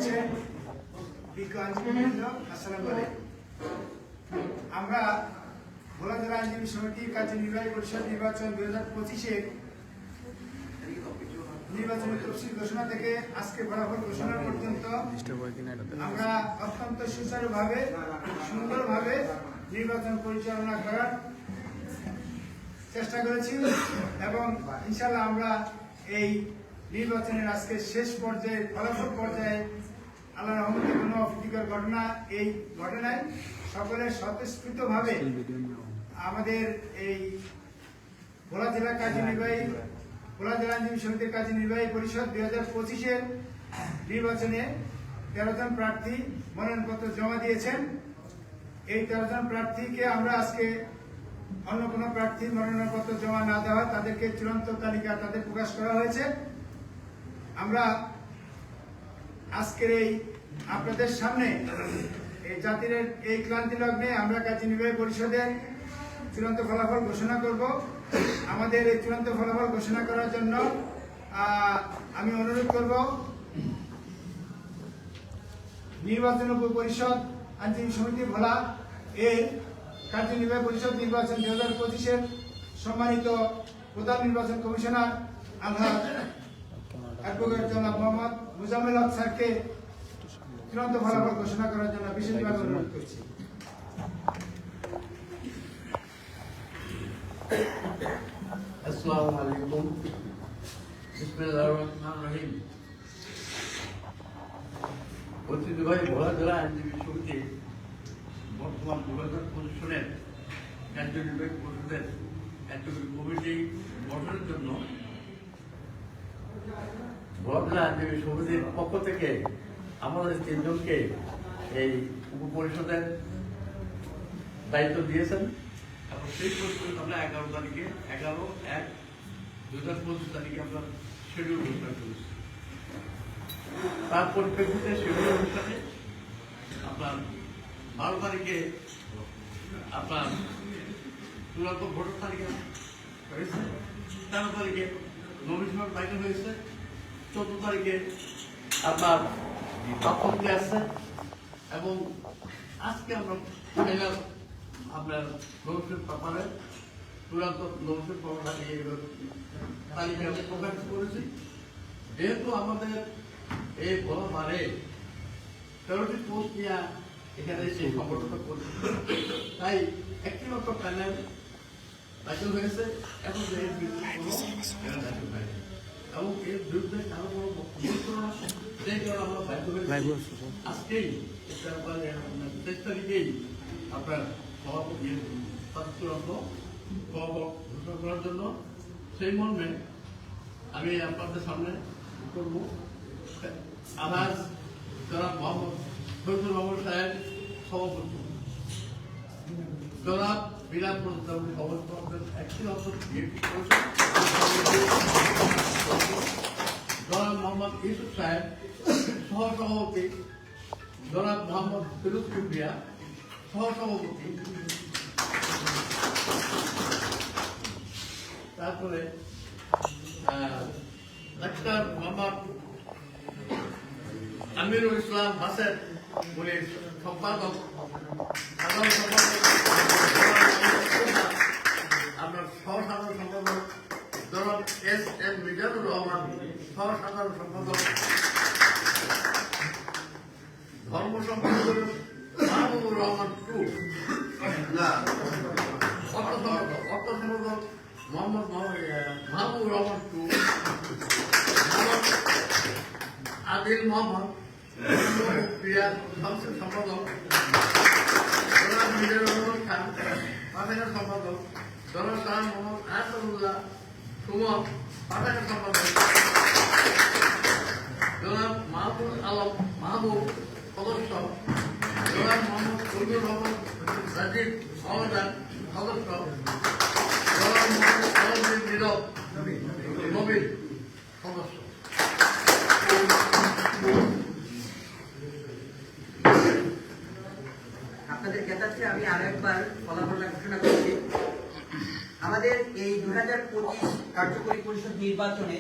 করেছেন বিজ্ঞ আইনজীবীবৃন্দ, আসসালামু আলাইকুম। আমরা ভোলা জেলা আইনজীবী সমিতির কার্যনির্বাহী পরিষদ নির্বাচন 2025-এর নির্বাচনের তফসিল ঘোষণা থেকে আজকে ফলাফল ঘোষণা পর্যন্ত আমরা অত্যন্ত সুচারুভাবে সুন্দরভাবে নির্বাচন পরিচালনা করার চেষ্টা করেছি এবং ইনশাআল্লাহ আমরা এই নির্বাচনের আজকে শেষ পর্যায়ে ফলাফল পর্যায়ে আল্লাহর রহমতে কোনো অপ্রীতিকর ঘটনা এই ঘটনায় সকলের স্বতঃস্ফূর্তভাবে আমাদের এই ভোলা জেলা আইনজীবী সমিতির কার্যনির্বাহী পরিষদ 2025-এর নির্বাচনে 13 জন প্রার্থী মনোনয়নপত্র জমা দিয়েছেন। এই 13 জন প্রার্থীকে আমরা আজকে অন্য কোনো প্রার্থী মনোনয়নপত্র জমা না দেওয়া তাদেরকে চূড়ান্ত তালিকা তাদের প্রকাশ করা হয়েছে। আমরা আজকের এই আপনাদের সামনে এই জাতির এই ক্লান্তি লগ্নে আমরা কার্যনির্বাহী পরিষদের চূড়ান্ত ফলাফল ঘোষণা করব। আমাদের এই চূড়ান্ত ফলাফল ঘোষণা করার জন্য আমি অনুরোধ করব নির্বাচন উপপরিষদ আইনজীবী সমিতি ভোলা এর কার্যনির্বাহী পরিষদ নির্বাচন 2025-এর সম্মানিত প্রধান নির্বাচন কমিশনার আলহাজ অ্যাডভোকেট জনাব মোহাম্মদ মুজাম্মেল হক স্যারকে চূড়ান্ত ফলাফল ঘোষণা করার জন্য বিশেষভাবে অনুরোধ করছি। আসসালামু আলাইকুম। বিসমিল্লাহির রহমানির রহিম। ঐতিহ্যবাহী ভোলা জেলা আইনজীবী সমিতি বর্তমান 2025 কার্যনির্বাহী পরিষদের কার্যকরী কমিটি গঠনের জন্য ভোলা জেলা আইনজীবী সমিতির পক্ষ থেকে আমাদের 3 জনকে এই উপপরিষদের দায়িত্ব দিয়েছেন এবং সেই পরিষদ আমরা 11 তারিখে 11/1/2025 তারিখে আমরা শিডিউল ঘোষণা করেছি। তার পরিপ্রেক্ষিতে শিডিউল অনুষ্ঠানে আপনার 12 তারিখে আপনার চূড়ান্ত ভোটার তালিকা হয়েছে, 13 তারিখে নমিনেশন ফাইনাল হয়েছে, 14 তারিখে আপনার বিজ্ঞপ্তি আসছে এবং আজকে আমরা ফাইনাল আপনার নমিনেশন পেপারে চূড়ান্ত নমিনেশন পেপার তালিকা প্রকাশ করেছি। যেহেতু আমাদের এই বড়বারে 13টি পোস্ট নিয়ে এখানে সেই সংগঠনটা করছে, তাই একটি মাত্র প্যানেল দাখিল হয়েছে এবং এর বিরুদ্ধে কোনো প্যানেল দাখিল হয়নি এবং এর বিরুদ্ধে কারো কোনো বক্তব্য ছিল না। সেই কারণে আমরা বাধ্য হয়েছি আজকেই 23 তারিখেই আপনার সভাপতি চূড়ান্ত ফলাফল ঘোষণা করার জন্য। সেই মর্মে আমি আপনাদের সামনে করব আলহাজ জনাব মোহাম্মদ ফজলুর রহমান সাহেব সভাপতি, জনাব বিরাট প্রধান সভাপতি একটি অন্তর জনাব মোহাম্মদ ইউসুফ সাহেব সহসভাপতি, জনাব মোহাম্মদ ফিরোজ কিবরিয়া সহসভাপতি, তারপরে ডাক্তার মোহাম্মদ আমিরুল ইসলাম হাসান উনি সম্পাদক, সাধারণ সম্পাদক আপনার সহসাধারণ সম্পাদক জনাব S.M. মিজানুর রহমান সহসাধারণ সম্পাদক, ধর্ম সম্পাদক মাহবুবুর রহমান অর্থ সম্পাদক মোহাম্মদ মাহবুবুর রহমান আদিল মোহাম্মদ প্রিয়া সংসদ সম্পাদক, জনাব মিজানুর রহমান খান পাঠাগার সম্পাদক, জনাব শাহ মোহাম্মদ আহসানুল্লাহ সুমন পাঠাগার সম্পাদক, জনাব মাহবুব আলম মাহবুব সদস্য, জনাব মোহাম্মদ ফজলুর রহমান রাজীব সমাধান সদস্য, জনাব মোহাম্মদ আলমগীর নীরব নবীন সদস্য। আপনাদের জ্ঞাতার্থে আমি আরো একবার ফলাফল ঘোষণা করছি। আমাদের এই 2025 কার্যকরী পরিষদ নির্বাচনে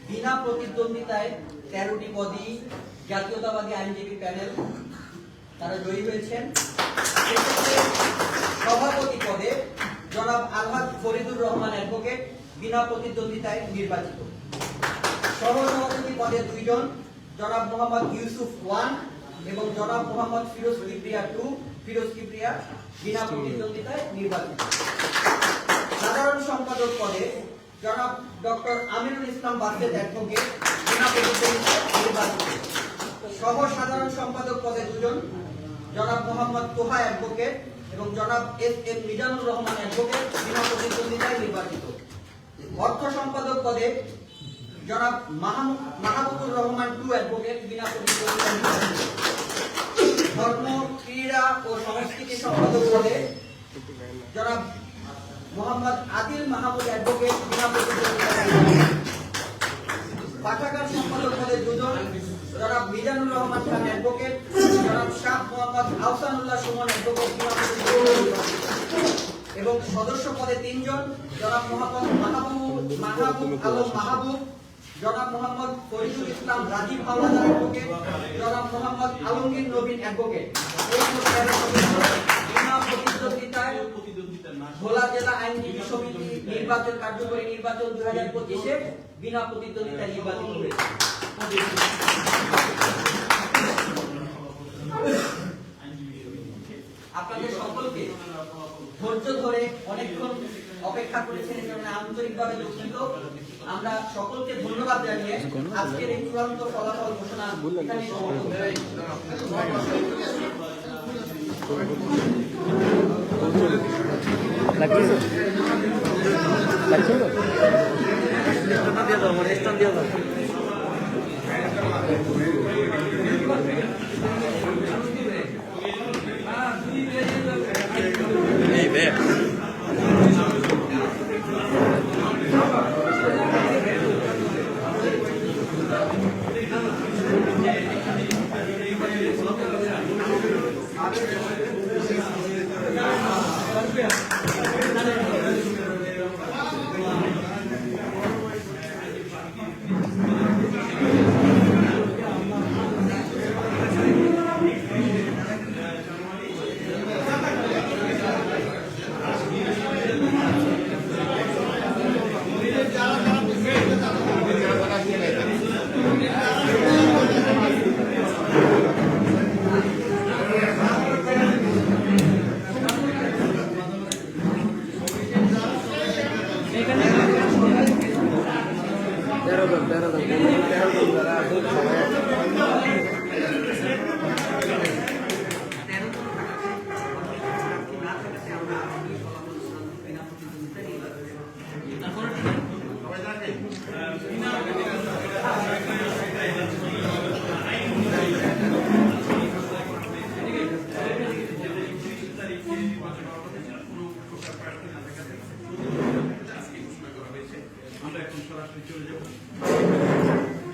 বিনা প্রতিদ্বন্দ্বিতায় 13টি পদই জাতীয়তাবাদী আইনজীবী প্যানেল তারা জয়ী হয়েছেন। সেক্ষেত্রে সভাপতি পদে জনাব আলহাজ ফরিদুর রহমান অ্যাডভোকেট বিনা প্রতিদ্বন্দ্বিতায় নির্বাচিত। সহসভাপতি পদে 2 জন, জনাব মোহাম্মদ ইউসুফ 1 এবং জনাব মোহাম্মদ ফিরোজ কিবরিয়া 2, ফিরোজ কিবরিয়া বিনা প্রতিদ্বন্দ্বিতায় নির্বাচিত। সাধারণ সম্পাদক পদে জনাব ডক্টর আমিনুল ইসলাম বাসেদ অ্যাডভোকেট বিনা প্রতিদ্বন্দ্বিতায় নির্বাচিত। সহ সাধারণ সম্পাদক পদে 2 জন, জনাব মোহাম্মদ তোহা অ্যাডভোকেট এবং জনাব এস.এম. মিজানুর রহমান অ্যাডভোকেট বিনা প্রতিদ্বন্দ্বিতায় নির্বাচিত। অর্থ সম্পাদক পদে জনাব মাহবুবুর রহমান 2 অ্যাডভোকেট বিনা প্রতিদ্বন্দ্বিতায় নির্বাচিত। ধর্ম, ক্রীড়া ও সংস্কৃতি সম্পাদক পদে জনাব মোহাম্মদ আদিল মাহমুদ অ্যাডভোকেট বিনা প্রতিদ্বন্দ্বিতায় নির্বাচিত। পাঠাগার সম্পাদক পদে 2 জন, জনাব মিজানুর রহমান খান অ্যাডভোকেট, জনাব শাহ মোহাম্মদ আহসানুল্লাহ সুমন অ্যাডভোকেট বিনা প্রতিদ্বন্দ্বিতায় নির্বাচিত। এবং সদস্য পদে 3 জন, জনাব মোহাম্মদ মাহবুব আলম মাহবুব, জনাব মোহাম্মদ ফরিদুল ইসলাম রাজীব হাওলাদার অ্যাডভোকেট, জনাব মোহাম্মদ আলমগীর নবীন অ্যাডভোকেট। এই মোট 13 সদস্য বিনা প্রতিদ্বন্দ্বিতায় ভোলা জেলা আইনজীবী সমিতি নির্বাচন কার্যকরী নির্বাচন 2025-এ বিনা প্রতিদ্বন্দ্বিতায় নির্বাচিত হয়েছে। আপনাদের সকলকে ধৈর্য ধরে অনেকক্ষণ অপেক্ষা করেছেন, এর জন্য আন্তরিকভাবে দুঃখিত। আমরা সকলকে ধন্যবাদ জানিয়ে আজকের এই চূড়ান্ত ফলাফল ঘোষণা এখানে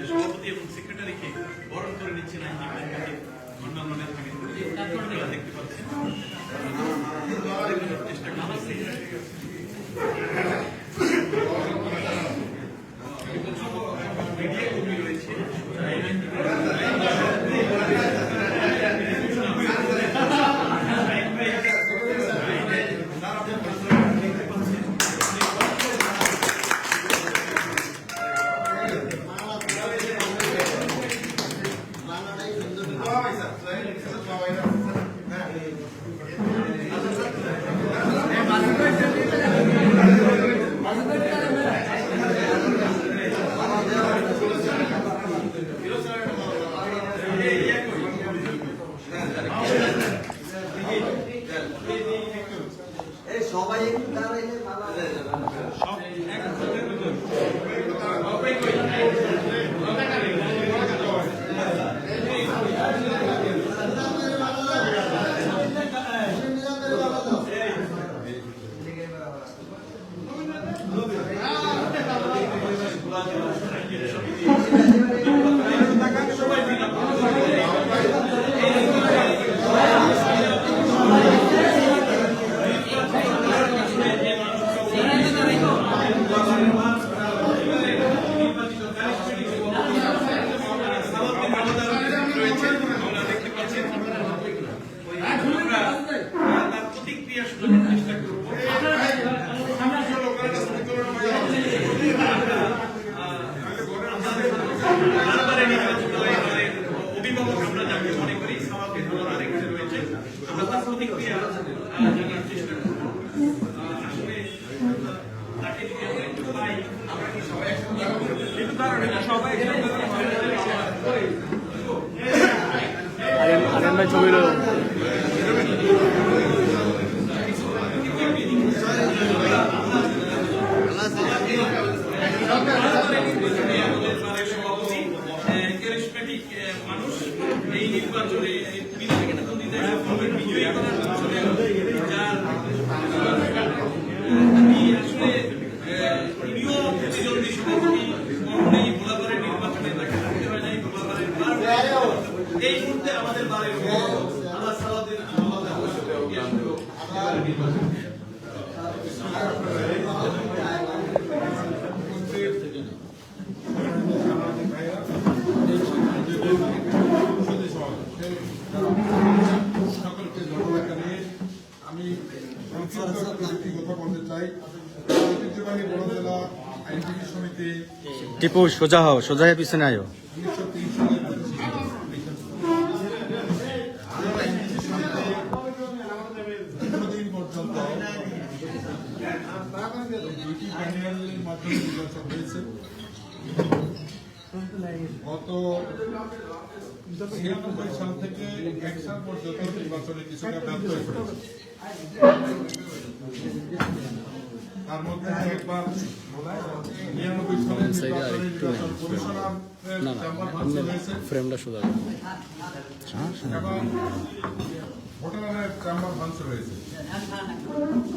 সভাপতি এবং সেক্রেটারিকে বরণ করে নিচ্ছেন অন্যান্য নেতাকে দেখতে পাচ্ছেন। চেষ্টা করছি মিডিয়া কর্মী রয়েছে, সবাই একটু দাঁড়াইলে ভালো হবে। ভাই ছবি লো ক্যারিজমেটিক মানুষ এই নির্বাচনে বিজেপি বিজয়ী করার পিছনে যার আসলে তিনিও প্রতিদ্বন্দ্বী সভাপতি কখনোই গোলাবারের নির্বাচনে তাকে থাকতে হয় নাই। গোলাবারের এই মুহূর্তে আমাদের বাড়ির আল্লাহ সালাউদ্দিন সকলকে ধন্যবাদ জানিয়ে আমি একটি কথা বলতে চাই। ঐতিহ্যবাহী বড় জেলা আইনজীবী সমিতি টিপু সোজা হও, সোজা হয়ে পিছনে আয়ো। 1903 সালে আইনজীবী সমিতি দীর্ঘদিন পর্যন্ত দুটি প্যানেলের মাধ্যমে নির্বাচন হয়েছে। গত 96 সাল থেকে 1 সাল পর্যন্ত নির্বাচনে কিছুটা ব্যর্থ হয়ে পড়েছে। তার মধ্যে একবার 99 সালে নির্বাচন কমিশনারের চেম্বার ভাঙচুর হয়েছে ফ্রেমটা সোজা এবং ভোটারের চেম্বার ভাঙচুর হয়েছে।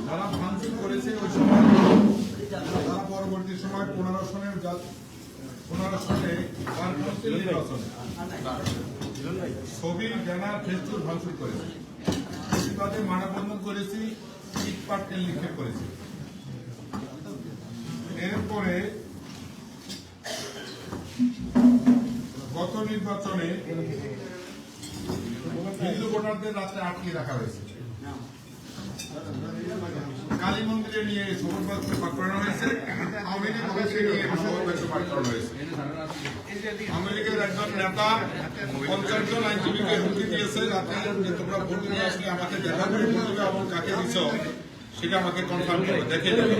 যারা ভাঙচুর করেছে ওই সময় তারা পরবর্তী সময় 15 সনে বার কাউন্সিল নির্বাচনে ছবি ব্যানার ফেস্টুন ভাঙচুর করেছে। প্রতিবাদে মানববন্ধন করেছি, ইট পাটকেল নিক্ষেপ করেছি। এরপরে গত নির্বাচনে হিন্দু ভোটারদের রাস্তায় আটকে রাখা হয়েছে। কালী মন্দিরে নিয়ে শপথ বাক্য পাঠ করানো হয়েছে। আওয়ামী লীগ অফিসে নিয়ে শপথ বাক্য পাঠ করানো হয়েছে। আওয়ামী লীগের একজন নেতা 50 জন আইনজীবীকে হুমকি দিয়েছে, রাতে যে তোমরা ভোট নিয়ে আসলে আমাকে দেখা করে বলবে এবং কাকে দিচ্ছ সেটা আমাকে কনফার্ম করে দেখে দেবে।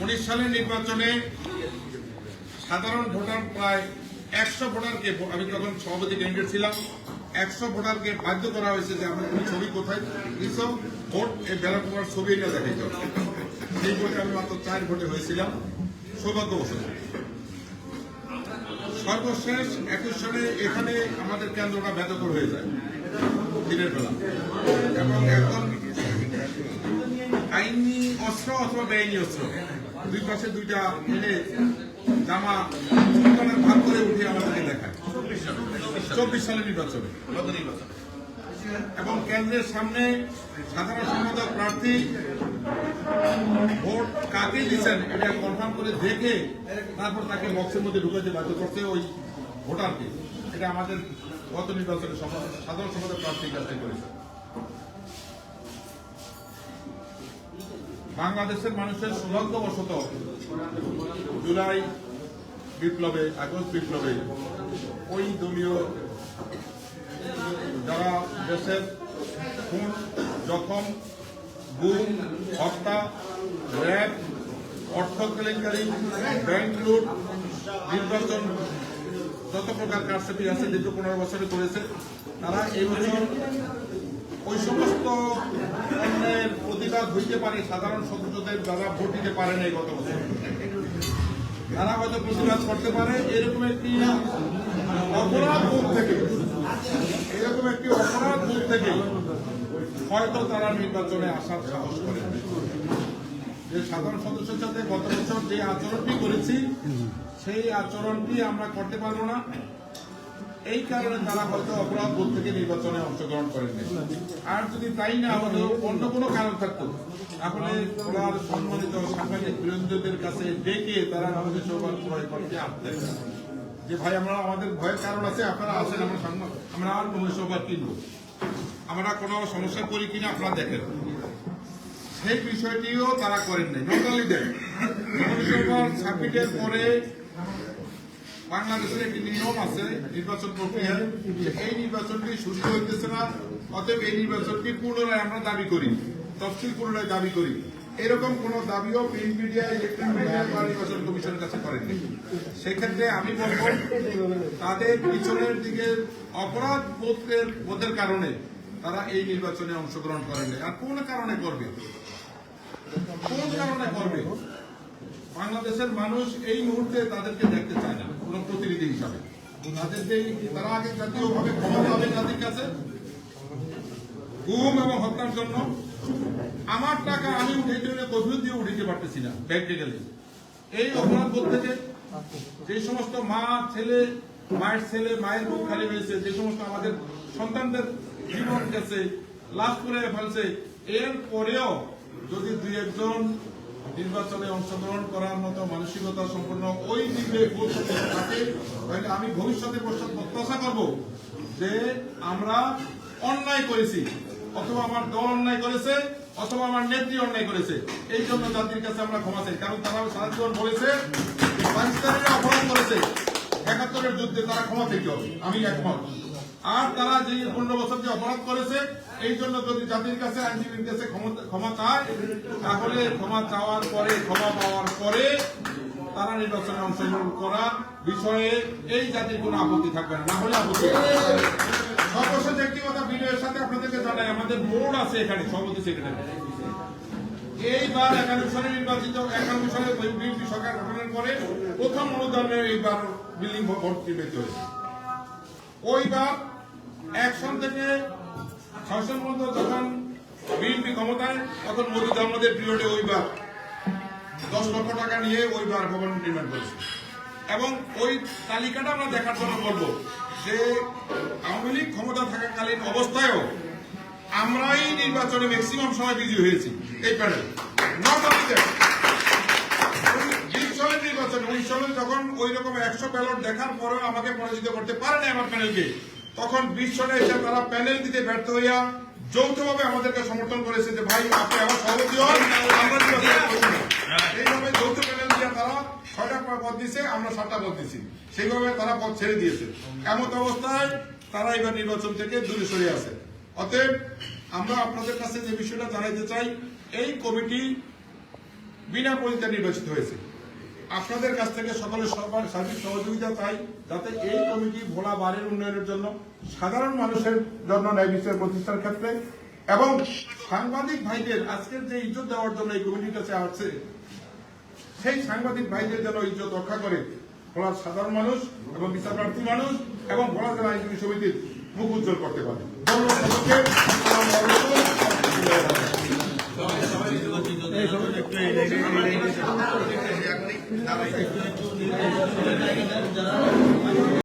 19 সালের নির্বাচনে সাধারণ ভোটার প্রায় 100 ভোটারকে, আমি তখন সভাপতি ক্যান্ডিডেট ছিলাম, 100 ভোটারকে বাধ্য করা হয়েছে যে আমরা তুমি ছবি কোথায় দিচ্ছ, ভোট এই ব্যালট পেপার ছবি এটা দেখাইতে হবে। সেই ভোটে আমি মাত্র 4 ভোটে হয়েছিলাম, সৌভাগ্যবশত। সর্বশেষ 21 সালে এখানে আমাদের কেন্দ্রটা ব্যাধকর হয়ে যায় দিনের বেলা, এবং এখন আইনি অস্ত্র অথবা বেআইনি অস্ত্র দুই পাশে দুইটা মিলে জামা ভাগ করে উঠে আমাদেরকে দেখায় 24 সালের নির্বাচনে। এবং কেন্দ্রের সামনে সাধারণ সম্পাদক প্রার্থী ভোট কাকে দিচ্ছেন এটা কনফার্ম করে দেখে তারপর তাকে বক্সের মধ্যে ঢুকাতে বাধ্য করছে ওই ভোটারকে। এটা আমাদের গত নির্বাচনে সাধারণ সম্পাদক প্রার্থীর কাছে করেছে। বাংলাদেশের মানুষের সৌভাগ্যবশত জুলাই বিপ্লবে, আগস্ট বিপ্লবে ওই দলীয় যারা দেশের খুন, জখম, গুম, হত্যা, র্যাব, অর্থ কেলেঙ্কারি, ব্যাংক লুট, নির্বাচন, যত প্রকার কারসাজি আছে দীর্ঘ 15 বছরে করেছে, তারা এই বছর ওই সমস্ত অন্যের প্রতিবাদ হইতে পারে সাধারণ সদস্যদের যারা ভোট দিতে পারে নাই গত বছর, তারা হয়তো প্রতিবাদ করতে পারে। এরকম একটি অপরাধ বোধ থেকে হয়তো তারা নির্বাচনে আসার সাহস করে। যে সাধারণ সদস্যের সাথে গত বছর যে আচরণটি করেছি সেই আচরণটি আমরা করতে পারবো না, এই কারণে তারা হয়তো অপরাধ বোধ থেকে নির্বাচনে অংশগ্রহণ করেননি। আর যদি তাই না হলেও অন্য কোনো কারণ থাকতো তাহলে ওনার সম্মানিত সাংবাদিক বৃন্দদের কাছে ডেকে তারা আমাদের সৌভাগ্য করতে আসতেন যে ভাই আমরা আমাদের ভয়ের কারণ আছে, আপনারা আসেন, আমরা নমনীয় সৌভাগ্য কিনবো, আমরা কোনো সমস্যা করি কিনা আপনারা দেখেন। সেই বিষয়টিও তারা করেন নাই। নট অনলি দ্যাট, সাবমিটের পরে বাংলাদেশের একটি নিয়ম আছে নির্বাচন প্রক্রিয়ার, এই নির্বাচনটি সুষ্ঠু হইতেছে না, অতএব এই নির্বাচনটি পুনরায় আমরা দাবি করি, তফসিল পুনরায় দাবি করি। এরকম কোন দাবিও প্রিন্ট মিডিয়া, ইলেকট্রনিক মিডিয়া বা নির্বাচন কমিশনের কাছে করেননি। সেক্ষেত্রে আমি বলবো তাদের পিছনের দিকে অপরাধ বোধের কারণে তারা এই নির্বাচনে অংশগ্রহণ করেনি। আর কোন কারণে করবে, কোন কারণে করবে? বাংলাদেশের মানুষ এই মুহূর্তে তাদেরকে দেখতে চায় না কোন প্রতিনিধি হিসাবে। তারা আগে জাতীয়ভাবে ক্ষমা পাবে জাতির কাছে গুম এবং হত্যার জন্য। আমার টাকা আমি উঠাইতে কোভিড দিয়ে উঠাইতে পারতেছি না ব্যাংকে গেলে। এই অপরাধ বোধ থেকে যে সমস্ত মা ছেলে, মায়ের ছেলে মায়ের বুক খালি হয়েছে, যে সমস্ত আমাদের সন্তানদের জীবন গেছে, লাশ করে ফেলছে, এর পরেও যদি দুই একজন নির্বাচনে অংশগ্রহণ করার মতো মানসিকতা সম্পন্ন ওই দিকে থাকে, তাহলে আমি ভবিষ্যতে প্রত্যাশা করব যে আমরা অন্যায় করেছি, অথবা আমার দল অন্যায় করেছে, অথবা আমার নেত্রী অন্যায় করেছে, এই জন্য জাতির কাছে আমরা ক্ষমা চাই। কারণ তারা সারা জীবন বলেছে পাকিস্তানিরা অপরাধ করেছে, ৭১-এর যুদ্ধে তারা ক্ষমা পেতে হবে, আমি একমত। আর তারা যে ১৫ বছর যে অপরাধ করেছে, এই জন্য যদি জাতির কাছে, আইনজীবীর কাছে ক্ষমা চায়, তাহলে ক্ষমা চাওয়ার পরে, ক্ষমা পাওয়ার পরে তারা নির্বাচনে অংশগ্রহণ করার বিষয়ে এই জাতির কোনো আপত্তি থাকবে না, না হলে আপত্তি। সর্বশেষ একটি কথা বিনয়ের সাথে আপনাদেরকে জানাই, আমাদের বোর্ড আছে এখানে, সভাপতি সেক্রেটারি। এইবার 91 সালে নির্বাচিত, 91 সালে বিএনপি সরকার গঠনের পরে প্রথম অনুদানে এইবার বিল্ডিং ভর্তি পেতে হয়েছে। ওইবার ১ সন থেকে ৬ সন পর্যন্ত যখন বিএনপি ক্ষমতায়, তখন মোদী জন্মদের পিরিয়ডে ওইবার ১০ লক্ষ টাকা নিয়ে ওইবার ভবন নির্মাণ করেছে। এবং ওই তালিকাটা আমরা দেখার জন্য বলবো যে আওয়ামী লীগ ক্ষমতা থাকাকালীন অবস্থায়ও আমরাই নির্বাচনে ম্যাক্সিমাম সময় বিজয়ী হয়েছি। এই প্যানেল নট অনলি দ্যাট, ২০ সালের নির্বাচনে ১৯ সালে যখন ওই রকম ১০০ ব্যালট দেখার পরেও আমাকে পরাজিত করতে পারে না আমার প্যানেলকে, তখন ২০ সালে এসে তারা প্যানেল দিতে ব্যর্থ হইয়া যৌথভাবে আমাদেরকে সমর্থন করেছে যে ভাই আপনি আমার সভাপতি হন, আমরা নির্বাচন করব না। এইভাবে যৌথ প্যানেল দিয়ে তারা ৬টা পদ দিছে, আমরা ৭টা পদ দিছি, সেইভাবে তারা পদ ছেড়ে দিয়েছে। এমত অবস্থায় তারা এবার নির্বাচন থেকে দূরে সরে আছে। অতএব আমরা আপনাদের কাছে যে বিষয়টা জানাইতে চাই, এই কমিটি বিনা পরিচয়ে নির্বাচিত হয়েছে। আপনাদের কাছ থেকে সকলের সার্বিক সহযোগিতা চাই, যাতে এই কমিটি ভোলা বাড়ির উন্নয়নের জন্য, সাধারণ মানুষের জন্য ন্যায় বিচার প্রতিষ্ঠার ক্ষেত্রে, এবং সাংবাদিক ভাইদের আজকের যে ইজ্জত দেওয়ার জন্য এই কমিটিটা আছে, সেই সাংবাদিক ভাইদের যেন ইজ্জত রক্ষা করে ভোলার সাধারণ মানুষ এবং বিচার প্রার্থী মানুষ এবং ভোলা জেলা আইনজীবী সমিতির মুখ উজ্জ্বল করতে পারে। যারা